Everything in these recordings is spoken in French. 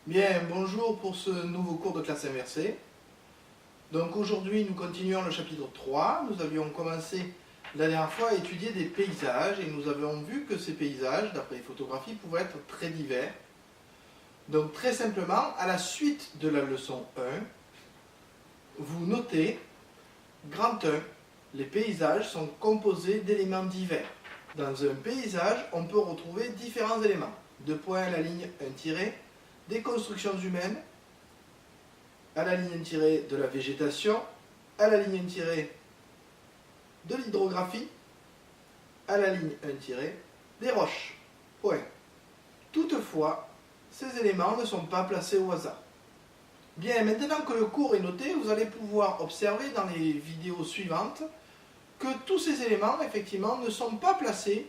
Bien, bonjour pour ce nouveau cours de classe inversée. Donc aujourd'hui, nous continuons le chapitre 3. Nous avions commencé la dernière fois à étudier des paysages et nous avions vu que ces paysages, d'après les photographies, pouvaient être très divers. Donc très simplement, à la suite de la leçon 1, vous notez, grand 1, les paysages sont composés d'éléments divers. Dans un paysage, on peut retrouver différents éléments. Deux points à la ligne, un tiret, des constructions humaines, à la ligne tirée de la végétation, à la ligne tirée de l'hydrographie, à la ligne 1 tirée des roches. Point. Toutefois, ces éléments ne sont pas placés au hasard. Bien, maintenant que le cours est noté, vous allez pouvoir observer dans les vidéos suivantes que tous ces éléments, effectivement, ne sont pas placés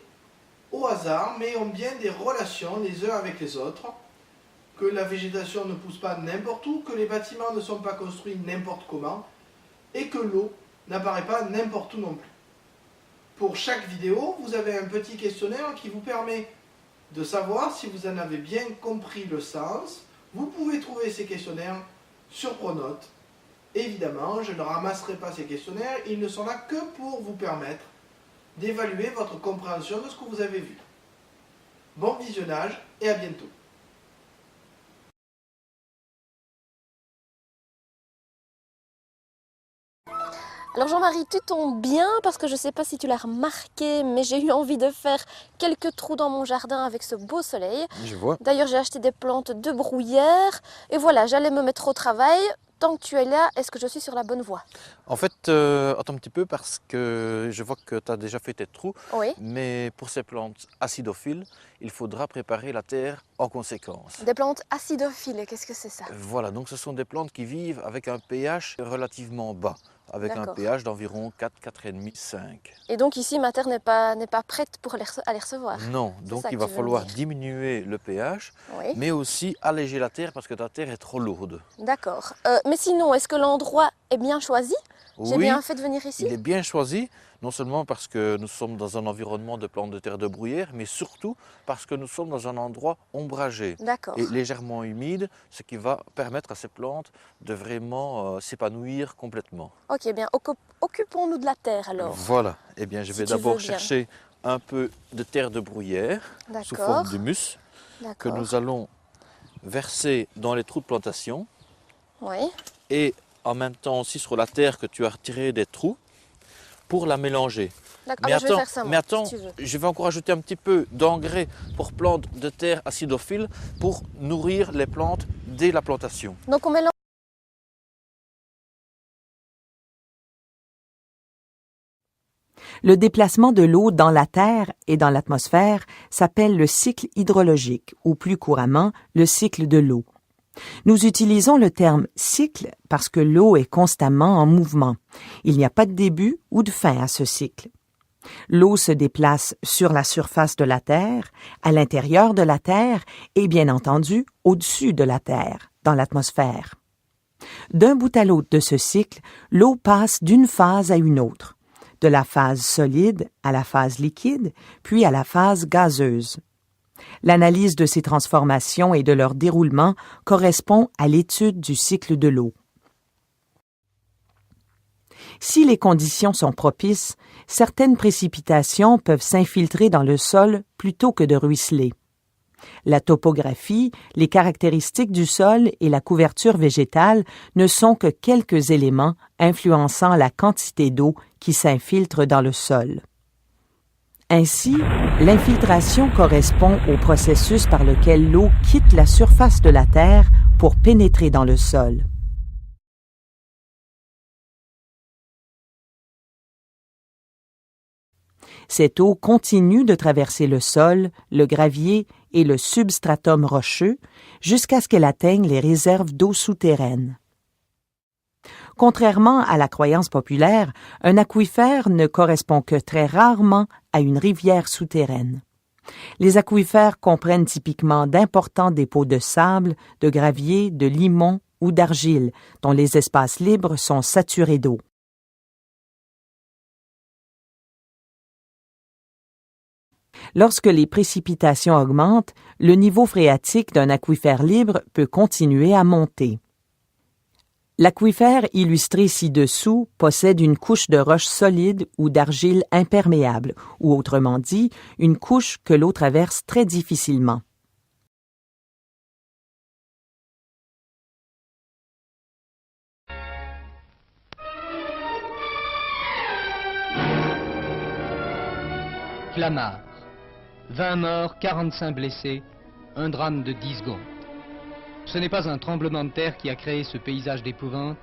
au hasard, mais ont bien des relations les uns avec les autres, que la végétation ne pousse pas n'importe où, que les bâtiments ne sont pas construits n'importe comment, et que l'eau n'apparaît pas n'importe où non plus. Pour chaque vidéo, vous avez un petit questionnaire qui vous permet de savoir si vous en avez bien compris le sens. Vous pouvez trouver ces questionnaires sur Pronote. Évidemment, je ne ramasserai pas ces questionnaires, ils ne sont là que pour vous permettre d'évaluer votre compréhension de ce que vous avez vu. Bon visionnage et à bientôt. Alors Jean-Marie, tu tombes bien parce que je ne sais pas si tu l'as remarqué, mais j'ai eu envie de faire quelques trous dans mon jardin avec ce beau soleil. Je vois. D'ailleurs, j'ai acheté des plantes de bruyère et voilà, j'allais me mettre au travail. Tant que tu es là, est-ce que je suis sur la bonne voie? En fait, attends un petit peu parce que je vois que tu as déjà fait tes trous, Oui. mais pour ces plantes acidophiles, il faudra préparer la terre en conséquence. Des plantes acidophiles, qu'est-ce que c'est ça? Voilà, donc ce sont des plantes qui vivent avec un pH relativement bas, avec un D'accord. pH d'environ 4, 4,5, 5. Et donc ici, ma terre n'est pas prête pour à les recevoir. Non, C'est donc ça il que va tu veux me falloir dire. diminuer le pH, Oui. mais aussi alléger la terre parce que ta terre est trop lourde. D'accord. Mais sinon, est-ce que l'endroit est bien choisi? J'ai Oui, bien fait de venir ici? il est bien choisi, non seulement parce que nous sommes dans un environnement de plantes de terre de bruyère, mais surtout parce que nous sommes dans un endroit ombragé et D'accord. légèrement humide, ce qui va permettre à ces plantes de vraiment s'épanouir complètement. Ok, bien, occupons-nous de la terre alors, Voilà, eh bien je si vais tu veux d'abord bien. chercher un peu de terre de bruyère sous forme D'accord, d'humus que nous d'accord. allons verser dans les trous de plantation Oui, et en même temps aussi sur la terre que tu as retirée des trous pour la mélanger. d'accord. Ah ben, je vais faire ça Mais moi, si attends, tu veux. je vais encore ajouter un petit peu d'engrais pour plantes de terre acidophile pour nourrir les plantes dès la plantation. Donc on mélange. Le déplacement de l'eau dans la Terre et dans l'atmosphère s'appelle le cycle hydrologique, ou plus couramment, le cycle de l'eau. Nous utilisons le terme cycle parce que l'eau est constamment en mouvement. Il n'y a pas de début ou de fin à ce cycle. L'eau se déplace sur la surface de la Terre, à l'intérieur de la Terre et bien entendu au-dessus de la Terre, dans l'atmosphère. D'un bout à l'autre de ce cycle, l'eau passe d'une phase à une autre, de la phase solide à la phase liquide, puis à la phase gazeuse. L'analyse de ces transformations et de leur déroulement correspond à l'étude du cycle de l'eau. Si les conditions sont propices, certaines précipitations peuvent s'infiltrer dans le sol plutôt que de ruisseler. La topographie, les caractéristiques du sol et la couverture végétale ne sont que quelques éléments influençant la quantité d'eau qui s'infiltre dans le sol. Ainsi, l'infiltration correspond au processus par lequel l'eau quitte la surface de la Terre pour pénétrer dans le sol. Cette eau continue de traverser le sol, le gravier et le substratum rocheux jusqu'à ce qu'elle atteigne les réserves d'eau souterraines. Contrairement à la croyance populaire, un aquifère ne correspond que très rarement à une rivière souterraine. Les aquifères comprennent typiquement d'importants dépôts de sable, de gravier, de limon ou d'argile, dont les espaces libres sont saturés d'eau. Lorsque les précipitations augmentent, le niveau phréatique d'un aquifère libre peut continuer à monter. L'aquifère illustré ci-dessous possède une couche de roche solide ou d'argile imperméable, ou autrement dit, une couche que l'eau traverse très difficilement. Clamart. 20 morts, 45 blessés, un drame de 10 secondes. Ce n'est pas un tremblement de terre qui a créé ce paysage d'épouvante.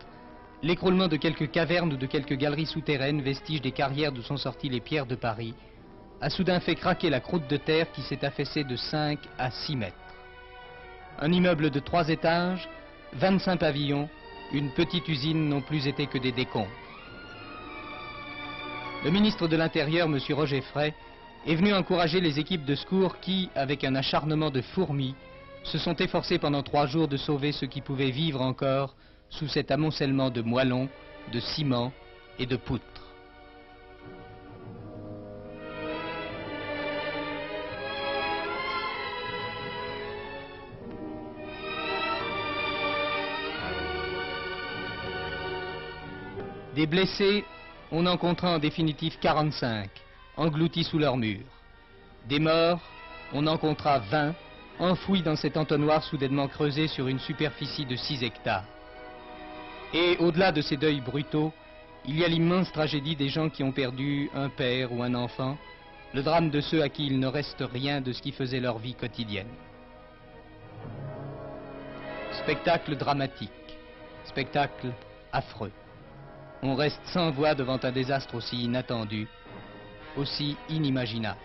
L'écroulement de quelques cavernes ou de quelques galeries souterraines, vestiges des carrières d'où sont sorties les pierres de Paris, a soudain fait craquer la croûte de terre qui s'est affaissée de 5 à 6 mètres. Un immeuble de 3 étages, 25 pavillons, une petite usine n'ont plus été que des décombres. Le ministre de l'Intérieur, M. Roger Frey, est venu encourager les équipes de secours qui, avec un acharnement de fourmis, se sont efforcés pendant 3 jours de sauver ceux qui pouvaient vivre encore sous cet amoncellement de moellons, de ciment et de poutres. Des blessés, on en comptera en définitive 45, engloutis sous leurs murs. Des morts, on en comptera 20, enfouis dans cet entonnoir soudainement creusé sur une superficie de 6 hectares. Et au-delà de ces deuils brutaux, il y a l'immense tragédie des gens qui ont perdu un père ou un enfant, le drame de ceux à qui il ne reste rien de ce qui faisait leur vie quotidienne. Spectacle dramatique, spectacle affreux. On reste sans voix devant un désastre aussi inattendu, aussi inimaginable.